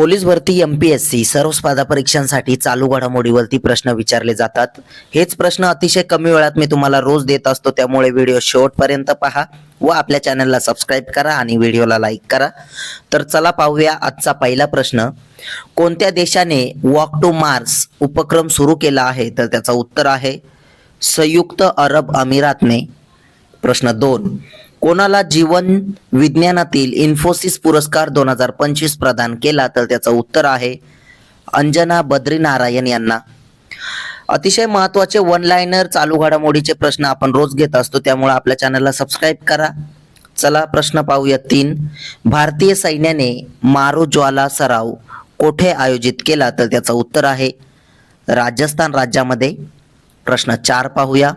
Police भरती MPSC सर्व स्पर्धा परीक्षांसाठी चालू घडामोडीवरती प्रश्न विचारले जातात। हेच प्रश्न अतिशय कमी वेळात मी तुम्हाला रोज देत असतो, त्यामुळे व्हिडिओ शेवटपर्यंत पहा व आपल्या चॅनलला सबस्क्राईब करा आणि व्हिडिओला लाईक करा। तर चला पाहूया आजचा पहिला प्रश्न। कोणत्या देशाने वॉक टू मार्स उपक्रम सुरू केला आहे? तर त्याचं उत्तर आहे संयुक्त अरब अमिरातने। प्रश्न 2, कोणाला जीवन विज्ञानातील इन्फोसिस पुरस्कार 2025 प्रदान केला? तर त्याचं उत्तर आहे अंजना बद्रीनारायण यांना। अतिशय महत्त्वाचे वन लाइनर चालू घडामोडीचे प्रश्न आपण रोज घेत असतो, त्यामुळे आपल्या चॅनलला सबस्क्राईब करा। चला प्रश्न पाहूया 3, भारतीय सैन्याने मारू ज्वाला सराव कोठे आयोजित केला? तर त्याचं उत्तर आहे राजस्थान राज्यामध्ये। प्रश्न 4 पाहूया,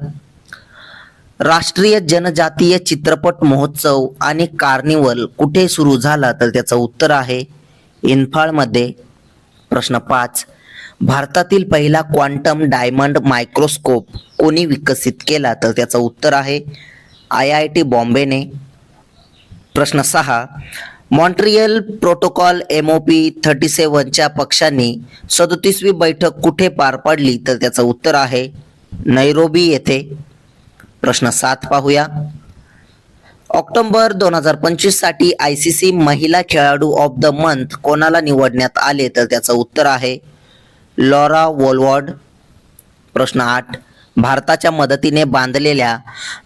राष्ट्रीय जनजातीय चित्रपट महोत्सव आणि कार्निवल कुठे सुरू झाला? तर त्याचं उत्तर आहे इन्फाळमध्ये। प्रश्न 5, भारतातील पहिला क्वांटम डायमंड मायक्रोस्कोप कोणी विकसित केला? तर त्याचं उत्तर आहे IIT बॉम्बेने। प्रश्न 6, मॉन्ट्रियल प्रोटोकॉल MOP 37 च्या पक्षांनी 37वी बैठक कुठे पार पडली? तर त्याचं उत्तर आहे नैरोबी येथे। प्रश्न 7 पाहूया, ऑक्टोबर 2025 साठी ICC महिला खेळाडू ऑफ द मंथ कोणाला निवडण्यात आले? तर त्याचं उत्तर आहे लॉरा वोलवॉर्ड। प्रश्न 8, भारताच्या मदतीने बांधलेल्या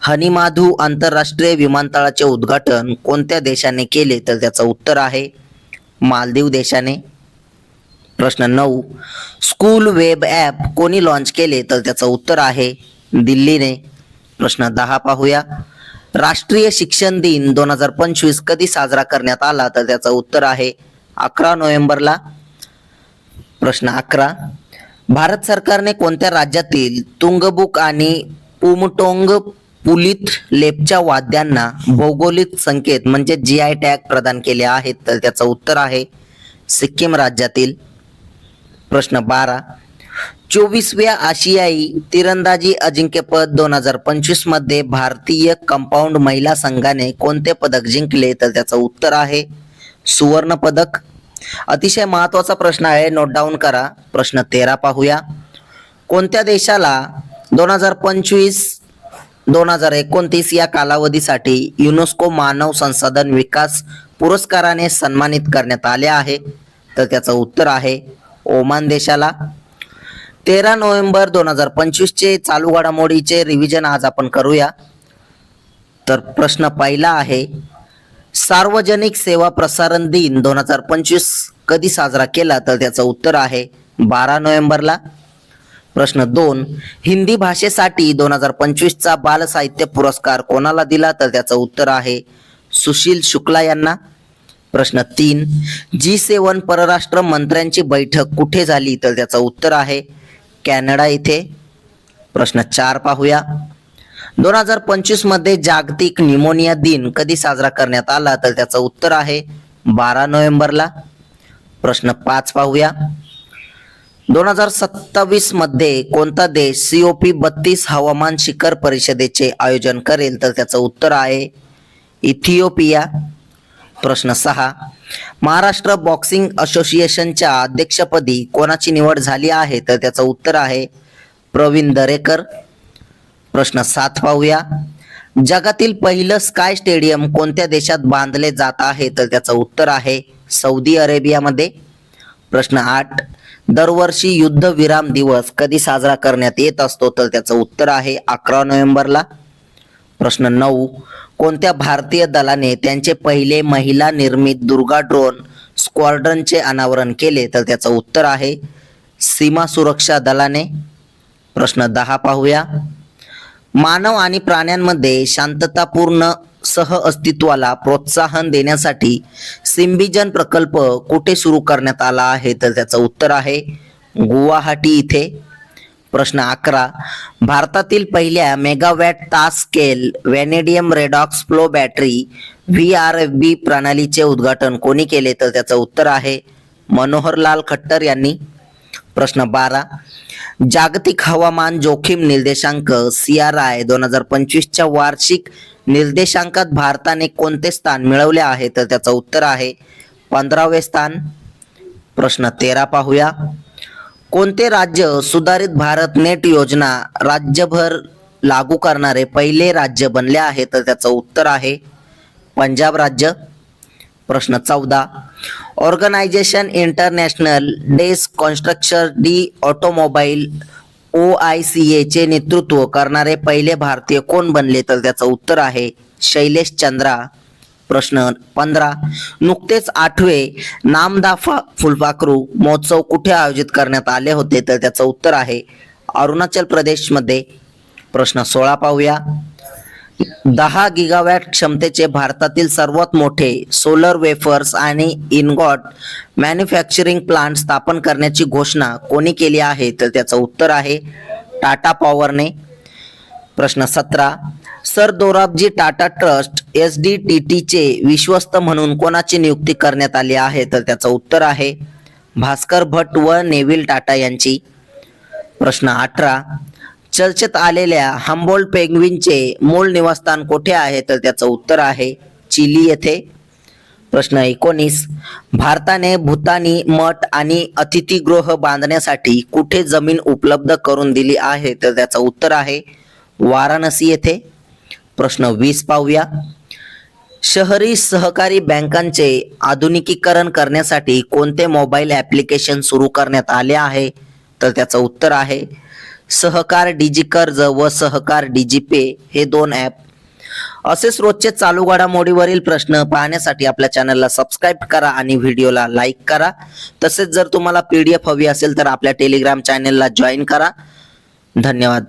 हनीमाधू आंतरराष्ट्रीय विमानतळाचे उद्घाटन कोणत्या देशाने केले? तर त्याचं उत्तर आहे मालदीव देशाने। प्रश्न 9, स्कूल वेब ॲप कोणी लॉन्च केले? तर त्याचं उत्तर आहे दिल्लीने। प्रश्न 10 पाहूया, राष्ट्रीय शिक्षण दिन 2025 कधी साजरा करण्यात आला? तर त्याचं उत्तर आहे 11 नोव्हेंबरला। प्रश्न 11, भारत सरकारने कोणत्या राज्यातील तुंगबुक आणि पुमटोंग पुलित लेपच्या वाद्यांना भौगोलिक संकेत म्हणजे GI टॅग प्रदान केले आहेत? तर त्याचं उत्तर आहे सिक्कीम राज्यातील। प्रश्न 12, 24व्या आशियाई तिरंदाजी अजिंक्यपद 2025 मध्ये भारतीय कंपाऊंड महिला संघाने कोणते पदक जिंकले? तर त्याचं उत्तर आहे सुवर्ण पदक। अतिशय महत्त्वाचा प्रश्न आहे, नोट डाऊन करा। प्रश्न 13 पाहूया, कोणत्या देशाला 2025-2029 या कालावधीसाठी युनेस्को मानव संसाधन विकास पुरस्काराने सन्मानित करण्यात आले आहे? तर त्याचं उत्तर आहे ओमान देशाला। 13 नोव्हेंबर 2025 चे चालू घडामोडीचे रिव्हिजन आज आपण करूया। तर प्रश्न पहिला आहे, सार्वजनिक सेवा प्रसारण दिन 2025 कधी साजरा केला? तर त्याचं उत्तर आहे 12 नोव्हेंबरला। प्रश्न 2, हिंदी भाषेसाठी 2025 चा बाल साहित्य पुरस्कार कोणाला दिला? तर त्याचं उत्तर आहे सुशील शुक्ला यांना। प्रश्न 3, G7 परराष्ट्र मंत्र्यांची बैठक कुठे झाली? तर त्याचं उत्तर आहे कॅनडा इथे। प्रश्न 4 पाहूया, 2025 मध्ये जागतिक न्यूमोनिया दिन कधी साजरा करण्यात आला? तर त्याचं उत्तर आहे 12 नोव्हेंबरला। प्रश्न 5 पाहूया, 2027 मध्ये कोणता देश COP32 हवामान शिखर परिषदेचे आयोजन करेल? तर त्याचं उत्तर आहे इथिओपिया। प्रश्न 6, महाराष्ट्र बॉक्सिंग असोसिएशनच्या अध्यक्षपदी कोणाची निवड झाली आहे? तर त्याचं उत्तर आहे प्रवीण दरेकर। प्रश्न 7 पाहूया, जगातील पहिलं स्काय स्टेडियम कोणत्या देशात बांधले जात आहे? तर त्याचं उत्तर आहे सौदी अरेबियामध्ये। प्रश्न 8, दरवर्षी युद्ध विराम दिवस कधी साजरा करण्यात येत असतो? तर त्याचं उत्तर आहे 11 नोव्हेंबरला। प्रश्न 9, कोणत्या भारतीय दलाने त्यांचे पहिले महिला निर्मित दुर्गा ड्रोन स्क्वॉड्रनचे अनावरण केले? तर त्याचं उत्तर आहे सीमा सुरक्षा दलाने। प्रश्न 10 पाहूया, मानव आणि प्राण्यांमध्ये शांततापूर्ण सहअस्तित्वाला प्रोत्साहन देण्यासाठी सिम्बिजन प्रकल्प कुठे सुरू करण्यात आला आहे? तर त्याचं उत्तर आहे गुवाहाटी इथे। प्रश्न 11, भारतातील पहिल्या मेगावॅट तास scale vanadium redox flow battery VRFB प्रणालीचे उद्घाटन कोणी केले? तर त्याचं उत्तर आहे मनोहरलाल खट्टर यांनी। प्रश्न 12, जागतिक हवामान जोखीम निर्देशांक CRI 2025 च्या वार्षिक निर्देशांकात भारताने कोणते स्थान मिळवले आहे? तर त्याचं उत्तर आहे 15वे स्थान। प्रश्न 13 पाहूया. कोणते राज्य सुधारित भारत नेट योजना राज्यभर लागू करणारे पहिले राज्य बनले आहे? तर त्याचं उत्तर आहे पंजाब राज्य. प्रश्न 14. ऑर्गनायझेशन इंटरनॅशनल डेस कन्स्ट्रक्शन डी ऑटोमोबाईल OICA चे नेतृत्व करणारे पहिले भारतीय कोण बनले? तर त्याचं उत्तर आहे शैलेश चंद्रा. प्रश्न 15. नुकतेच 8वे नामदाफा फुलपाखरू महोत्सव कुठे आयोजित करण्यात आले होते? तर त्याचं उत्तर आहे अरुणाचल प्रदेश मध्ये. प्रश्न 16 पाहूया. 10 गिगावॅट क्षमतेचे भारतातील सर्वात मोठे सोलर वेफर्स आणि इनगॉट मॅन्युफॅक्चरिंग प्लांट स्थापन करण्याची घोषणा कोणी केली आहे? तर त्याचं उत्तर आहे टाटा पॉवरने. प्रश्न 17. Sir Dorabji Tata trust SDTT चे विश्वस्त म्हणून कोणाची नियुक्ती करण्यात आली आहे? तर त्याचं उत्तर आहे भास्कर भट्ट व नेव्हिल टाटा यांची. प्रश्न 18. चर्चेत आलेल्या हम्बोल्ट पेंग्विनचे मूळ निवासस्थान कुठे आहे? तर त्याचं उत्तर आहे चिली येथे. प्रश्न 19. भारताने भूतानी मठ आणि अतिथीगृह बांधण्यासाठी कुठे जमीन उपलब्ध करून दिली आहे? तर त्याचं उत्तर आहे वाराणसी येथे. प्रश्न 20 पाहूया. शहरी सहकारी बँकांचे आधुनिकीकरण करण्यासाठी कोणते मोबाईल ॲप्लिकेशन सुरू करण्यात आले आहे? तर त्याचं उत्तर आहे सहकार डिजिकर्ज व सहकार डिजिपे हे 2 ॲप. असेच रोजचे चालू घडामोडीवरील प्रश्न पाहण्यासाठी आपल्या चॅनलला सबस्क्राईब करा आणि व्हिडिओला लाईक करा. तसेच जर तुम्हाला PDF हवी असेल तर आपल्या टेलिग्राम चॅनलला जॉईन करा. धन्यवाद.